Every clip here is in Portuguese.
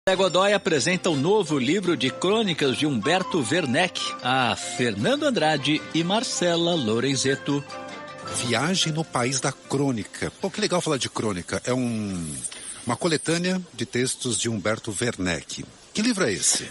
Zé Godoy apresenta o novo livro de crônicas de Humberto Werneck, a Fernando Andrade e Marcela Lorenzetto. Viagem no País da Crônica. Pô, que legal falar de crônica. É uma coletânea de textos de Humberto Werneck. Que livro é esse?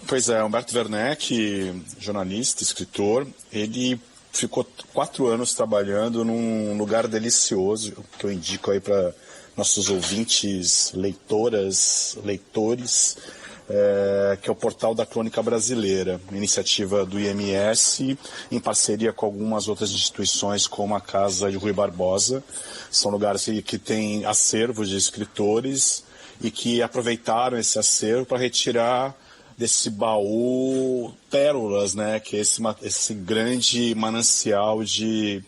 Pois é, Humberto Werneck, jornalista, escritor, ele ficou 4 anos trabalhando num lugar delicioso, que eu indico aí para nossos ouvintes, leitoras, leitores, que é o Portal da Crônica Brasileira, uma iniciativa do IMS, em parceria com algumas outras instituições, como a Casa de Rui Barbosa. São lugares que têm acervos de escritores e que aproveitaram esse acervo para retirar desse baú pérolas, né, que é esse grande manancial de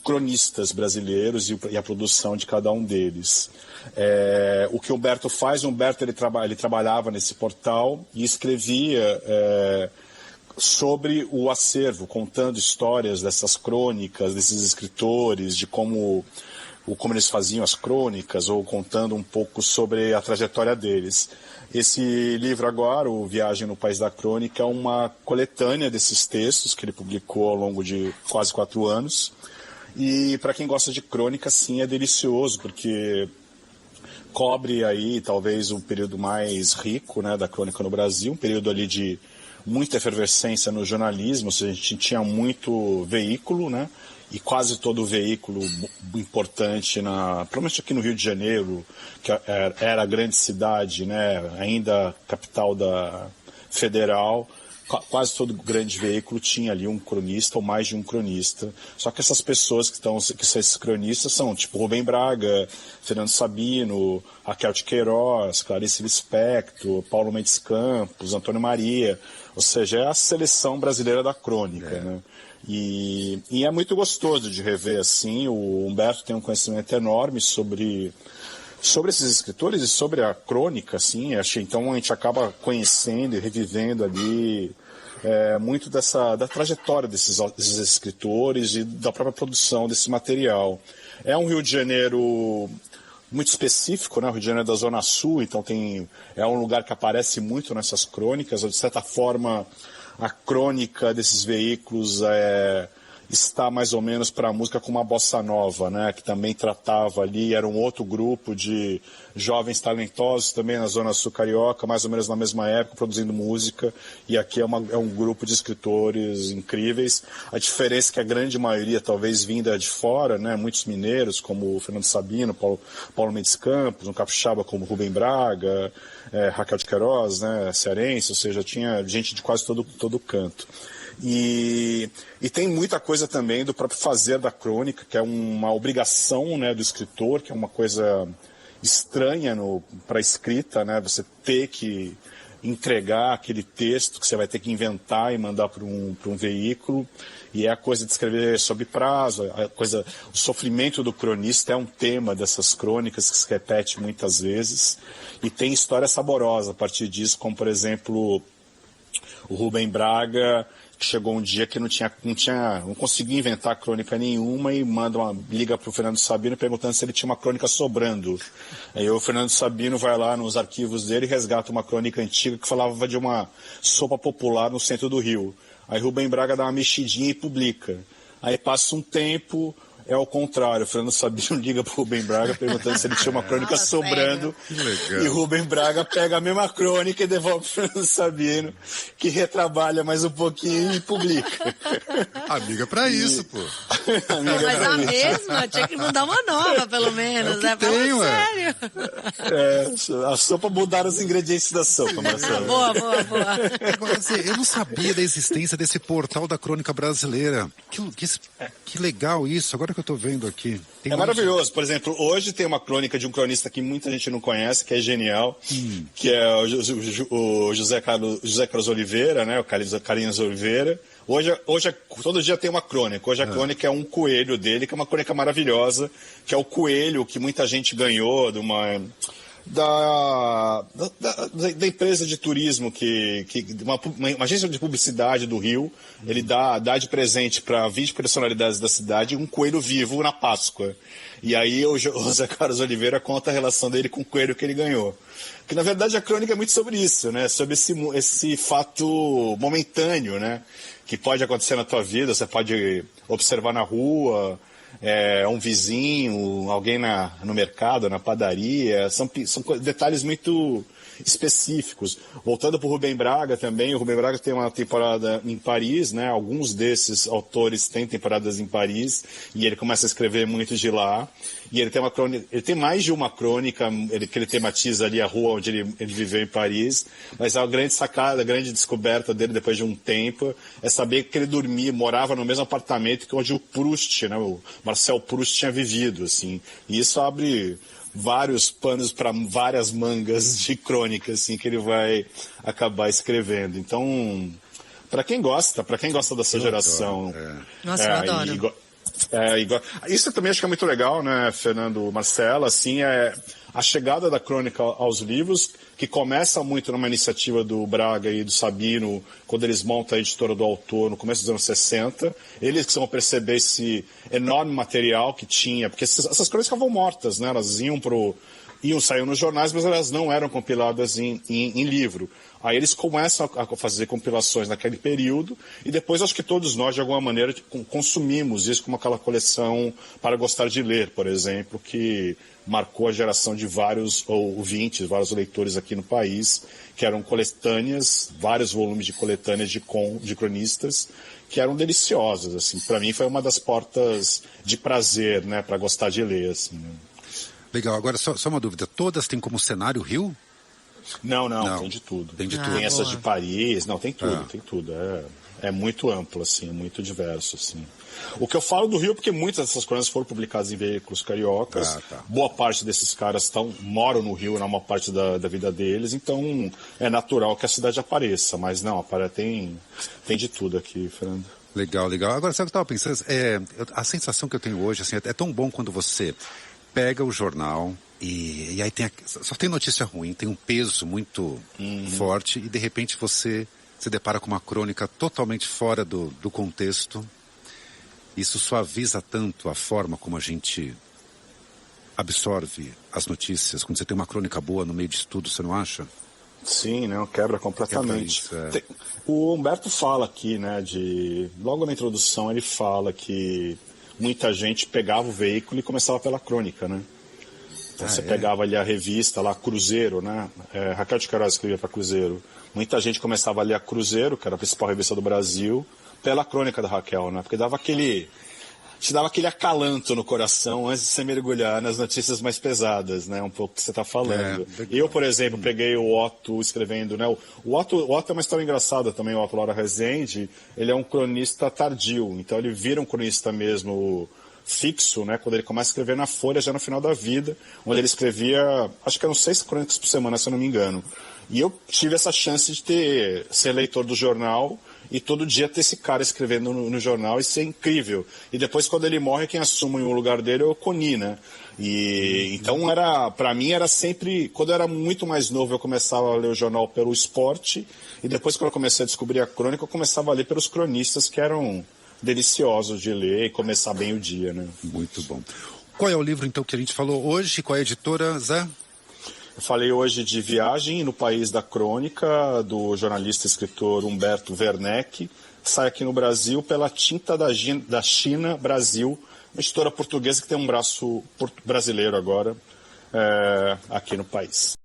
cronistas brasileiros e a produção de cada um deles. O que o Humberto faz, ele trabalhava nesse portal e escrevia sobre o acervo, contando histórias dessas crônicas, desses escritores, de como eles faziam as crônicas, ou contando um pouco sobre a trajetória deles. Esse livro agora, o Viagem no País da Crônica, é uma coletânea desses textos que ele publicou ao longo de quase 4 anos. E para quem gosta de crônica, sim, é delicioso, porque cobre aí talvez o período mais rico, né, da crônica no Brasil, um período ali de muita efervescência no jornalismo, ou seja, a gente tinha muito veículo, né, e quase todo veículo importante, provavelmente aqui no Rio de Janeiro, que era a grande cidade, né, ainda capital da federal, quase todo grande veículo tinha ali um cronista ou mais de um cronista. Só que essas pessoas que são esses cronistas são tipo Rubem Braga, Fernando Sabino, Raquel de Queiroz, Clarice Lispector, Paulo Mendes Campos, Antônio Maria. Ou seja, é a seleção brasileira da crônica, né? E é muito gostoso de rever assim. O Humberto tem um conhecimento enorme sobre esses escritores e sobre a crônica, assim, então a gente acaba conhecendo e revivendo ali muito da trajetória desses escritores e da própria produção desse material. É um Rio de Janeiro muito específico, né? O Rio de Janeiro é da Zona Sul, então é um lugar que aparece muito nessas crônicas, de certa forma a crônica desses veículos está mais ou menos para a música como a bossa nova, né, que também tratava ali, era um outro grupo de jovens talentosos também na Zona Sul Carioca, mais ou menos na mesma época, produzindo música, e aqui é um grupo de escritores incríveis. A diferença é que a grande maioria talvez vinda de fora, né, muitos mineiros, como o Fernando Sabino, Paulo Mendes Campos, um capixaba como Rubem Braga, Raquel de Queiroz, né, cearense, ou seja, tinha gente de quase todo canto. E tem muita coisa também do próprio fazer da crônica, que é uma obrigação, né, do escritor, que é uma coisa estranha para a escrita, né, você ter que entregar aquele texto que você vai ter que inventar e mandar para um veículo, e é a coisa de escrever sob prazo, o sofrimento do cronista é um tema dessas crônicas que se repete muitas vezes, e tem história saborosa a partir disso, como por exemplo o Rubem Braga, que chegou um dia que não conseguia inventar crônica nenhuma e liga para o Fernando Sabino perguntando se ele tinha uma crônica sobrando. Aí o Fernando Sabino vai lá nos arquivos dele e resgata uma crônica antiga que falava de uma sopa popular no centro do Rio. Aí Rubem Braga dá uma mexidinha e publica. Aí passa um tempo, é ao contrário, o Fernando Sabino liga para o Rubem Braga perguntando se ele tinha uma crônica sobrando. E Rubem Braga pega a mesma crônica e devolve para o Fernando Sabino, que retrabalha mais um pouquinho e publica. Amiga pra isso, pô. Mas a mesma, tinha que mudar uma nova, pelo menos. Sério. A sopa mudaram os ingredientes da sopa, Marcelo. Boa. Agora, eu não sabia da existência desse Portal da Crônica Brasileira. Que legal isso, agora que eu tô vendo aqui. Maravilhoso. Por exemplo, hoje tem uma crônica de um cronista que muita gente não conhece, que é genial, que é o José Carlos Oliveira, né? O Carlinhos Oliveira. Hoje todo dia tem uma crônica. Hoje a crônica é um coelho dele, que é uma crônica maravilhosa, que é o coelho que muita gente ganhou da empresa de turismo, uma agência de publicidade do Rio, ele dá de presente para 20 personalidades da cidade um coelho vivo na Páscoa. E aí o José Carlos Oliveira conta a relação dele com o coelho que ele ganhou. Que na verdade a crônica é muito sobre isso, né? Sobre esse fato momentâneo, né? Que pode acontecer na tua vida, você pode observar na rua, um vizinho, alguém no mercado, na padaria, são detalhes muito específicos. Voltando para o Rubem Braga também, o Rubem Braga tem uma temporada em Paris, né? Alguns desses autores têm temporadas em Paris, e ele começa a escrever muito de lá, e ele tem uma crônica, ele tem mais de uma crônica que ele tematiza ali a rua onde ele viveu em Paris, mas a grande sacada, a grande descoberta dele depois de um tempo é saber que ele morava no mesmo apartamento que onde o Proust, né? O Marcel Proust tinha vivido, assim, e isso abre vários panos para várias mangas de crônicas, assim, que ele vai acabar escrevendo. Então, para quem gosta dessa geração... Nossa, eu adoro. Isso também acho que é muito legal, né, Fernando, Marcela, assim, a chegada da crônica aos livros, que começa muito numa iniciativa do Braga e do Sabino, quando eles montam a editora do autor no começo dos anos 60. Eles que vão perceber esse enorme material que tinha, porque essas crônicas estavam mortas, né, elas saíam nos jornais, mas elas não eram compiladas em livro. Aí eles começam a fazer compilações naquele período, e depois acho que todos nós, de alguma maneira, consumimos isso, como aquela coleção Para Gostar de Ler, por exemplo, que marcou a geração de vários ouvintes, vários leitores aqui no país, que eram coletâneas, vários volumes de coletâneas de cronistas, que eram deliciosas, assim. Para mim foi uma das portas de prazer, né, para gostar de ler, assim. Legal, agora só uma dúvida, todas têm como cenário Rio? Não, tem de tudo. Tem de tudo. Tem essas de Paris, tem tudo. É muito amplo, assim, muito diverso, assim. O que eu falo do Rio, porque muitas dessas crônicas foram publicadas em veículos cariocas. Boa parte desses caras moram no Rio na maior parte da vida deles, então é natural que a cidade apareça, mas não, tem de tudo aqui, Fernando. Legal. Agora, sabe o que eu estava pensando? A sensação que eu tenho hoje, assim, é tão bom quando você pega o jornal e aí só tem notícia ruim, tem um peso muito forte, e de repente você se depara com uma crônica totalmente fora do contexto. Isso suaviza tanto a forma como a gente absorve as notícias. Quando você tem uma crônica boa no meio disso tudo, você não acha? Sim, não, quebra completamente. O Humberto fala aqui, né, logo na introdução ele fala que muita gente pegava o veículo e começava pela crônica, né? Então você pegava ali a revista, lá, Cruzeiro, né? Raquel de Queiroz escrevia para Cruzeiro. Muita gente começava a ler a Cruzeiro, que era a principal revista do Brasil, pela crônica da Raquel, né? Porque te dava aquele acalanto no coração antes de você mergulhar nas notícias mais pesadas, né? Um pouco que você está falando. Eu, por exemplo, peguei o Otto escrevendo, né? O Otto é uma história engraçada também, o Otto Laura Rezende. Ele é um cronista tardio, então ele vira um cronista mesmo fixo, né? Quando ele começa a escrever na Folha, já no final da vida, onde ele escrevia, acho que eram 6 crônicas por semana, se eu não me engano. E eu tive essa chance de ser leitor do jornal e todo dia ter esse cara escrevendo no jornal, isso é incrível. E depois, quando ele morre, quem assume o lugar dele é o Coni, né? E então para mim era sempre, quando eu era muito mais novo, eu começava a ler o jornal pelo esporte, e depois, quando eu comecei a descobrir a crônica, eu começava a ler pelos cronistas, que eram deliciosos de ler e começar bem o dia, né? Muito bom. Qual é o livro, então, que a gente falou hoje? Qual é a editora, Zé? Eu falei hoje de Viagem no País da Crônica, do jornalista e escritor Humberto Werneck. Sai aqui no Brasil pela Tinta da China Brasil, uma editora portuguesa que tem um braço brasileiro agora aqui no país.